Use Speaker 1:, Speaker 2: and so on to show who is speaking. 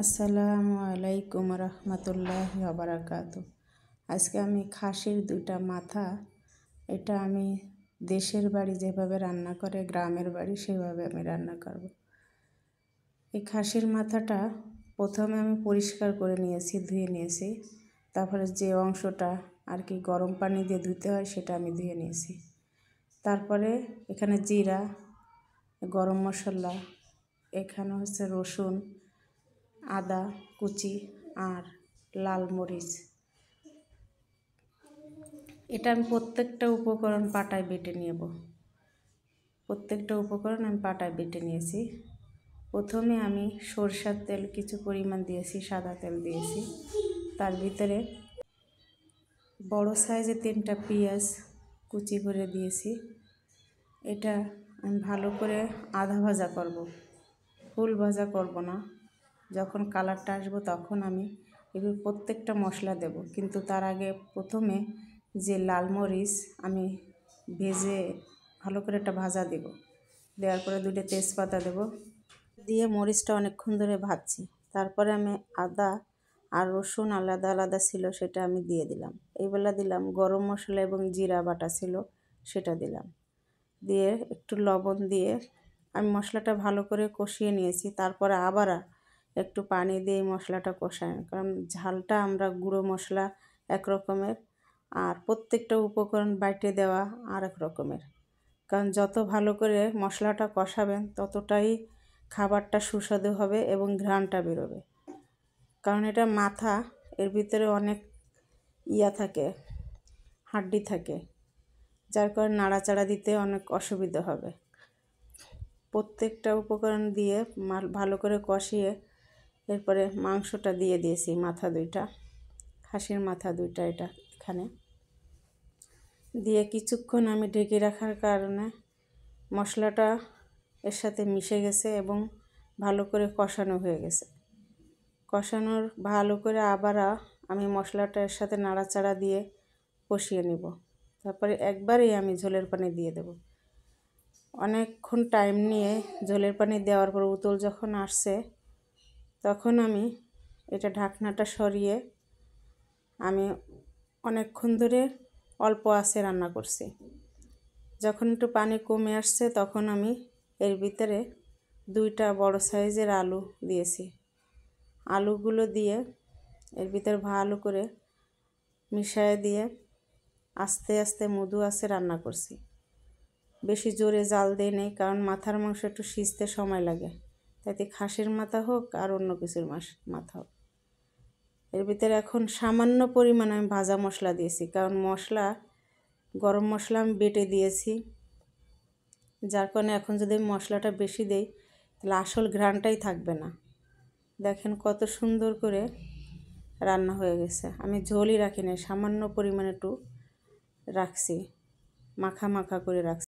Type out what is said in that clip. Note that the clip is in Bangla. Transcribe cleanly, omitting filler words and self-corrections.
Speaker 1: আসসালামু আলাইকুম রহমতুল্লাহি ওয়া বারাকাতুহু। আজকে আমি খাসির দুইটা মাথা, এটা আমি দেশের বাড়ি যেভাবে রান্না করে গ্রামের বাড়ি সেভাবে আমি রান্না করব। এই খাসির মাথাটা প্রথমে আমি পরিষ্কার করে নিয়েছি, ধুয়ে নিয়েছি। তারপরে যে অংশটা আর কি গরম পানি দিয়ে ধুতে হয় সেটা আমি ধুয়ে নিয়েছি। তারপরে এখানে জিরা, গরম মশলা, এখানে হচ্ছে রসুন, আদা কুচি আর লাল মরিচ, এটা আমি প্রত্যেকটা উপকরণ পাটায় বেটে নেব। প্রত্যেকটা উপকরণ আমি পাটায় বেটে নিয়েছি। প্রথমে আমি সরষের তেল কিছু পরিমাণ দিয়েছি, সাদা তেল দিয়েছি। তার ভিতরে বড় সাইজে 3টা পেঁয়াজ কুচি করে দিয়েছি। এটা আমি ভালো করে আধা ভাজা করব, ফুল ভাজা করব না। যখন কালারটা আসবো তখন আমি এগুলো প্রত্যেকটা মশলা দেব, কিন্তু তার আগে প্রথমে যে লাল মরিচ আমি ভেজে ভালো করে একটা ভাজা দেব। দেওয়ার পরে 2টা তেজপাতা দেব, দিয়ে মরিচটা অনেকক্ষণ ধরে ভাজছি। তারপরে আমি আদা আর রসুন আলাদা আলাদা ছিল সেটা আমি দিয়ে দিলাম। এইবেলা দিলাম গরম মশলা এবং জিরা বাটা ছিল সেটা দিলাম। দিয়ে একটু লবণ দিয়ে আমি মশলাটা ভালো করে কষিয়ে নিয়েছি। তারপরে আবার একটু পানি দিয়ে মশলাটা কষাই, কারণ ঝালটা আমরা গুঁড়ো মশলা এক রকমের আর প্রত্যেকটা উপকরণ বাইটে দেওয়া আর এক রকমের। কারণ যত ভালো করে মশলাটা কষাবেন ততটাই খাবারটা সুস্বাদু হবে এবং ঘ্রাণটা বেরোবে। কারণ এটা মাথা, এর ভিতরে অনেক থাকে, হাড্ডি থাকে, যার কারণে নাড়াচাড়া দিতে অনেক অসুবিধা হবে। প্রত্যেকটা উপকরণ দিয়ে ভালো করে কষিয়ে এরপরে মাংসটা দিয়ে দিয়েছি, মাথা 2টা, খাসির মাথা 2টা এটা এখানে দিয়ে কিছুক্ষণ আমি ঢেকে রাখার কারণে মশলাটা এর সাথে মিশে গেছে এবং ভালো করে কষানো হয়ে গেছে। কষানোর ভালো করে আবার আমি মশলাটা এর সাথে নাড়াচাড়া দিয়ে কষিয়ে নেব। তারপরে একবারেই আমি ঝোলের পানি দিয়ে দেব। অনেকক্ষণ টাইম নিয়ে ঝোলের পানি দেওয়ার পর উতল যখন আসছে তখন আমি এটা ঢাকনাটা সরিয়ে আমি অনেকক্ষণ ধরে অল্প আঁচে রান্না করছি। যখন একটু পানি কমে আসছে তখন আমি এর ভিতরে 2টা বড় সাইজের আলু দিয়েছি। আলুগুলো দিয়ে এর ভিতরে ভালো করে মিশিয়ে দিয়ে আস্তে আস্তে মৃদু আঁচে রান্না করছি। বেশি জোরে জাল দিই নেই, কারণ মাথার মাংস একটু সিজতে সময় লাগে, তাতে খাসির মাথা হোক আর অন্য কিছুর মাথা হোক। এর ভিতরে এখন সামান্য পরিমাণ আমি ভাজা মশলা দিয়েছি, কারণ গরম মশলা আমি বেটে দিয়েছি, যার কারণে এখন যদি আমি মশলাটা বেশি দেই তাহলে আসল ঘ্রাণটাই থাকবে না। দেখেন কত সুন্দর করে রান্না হয়ে গেছে। আমি ঝোলই রাখিনি, সামান্য পরিমাণে একটু রাখছি, মাখা মাখা করে রাখছি।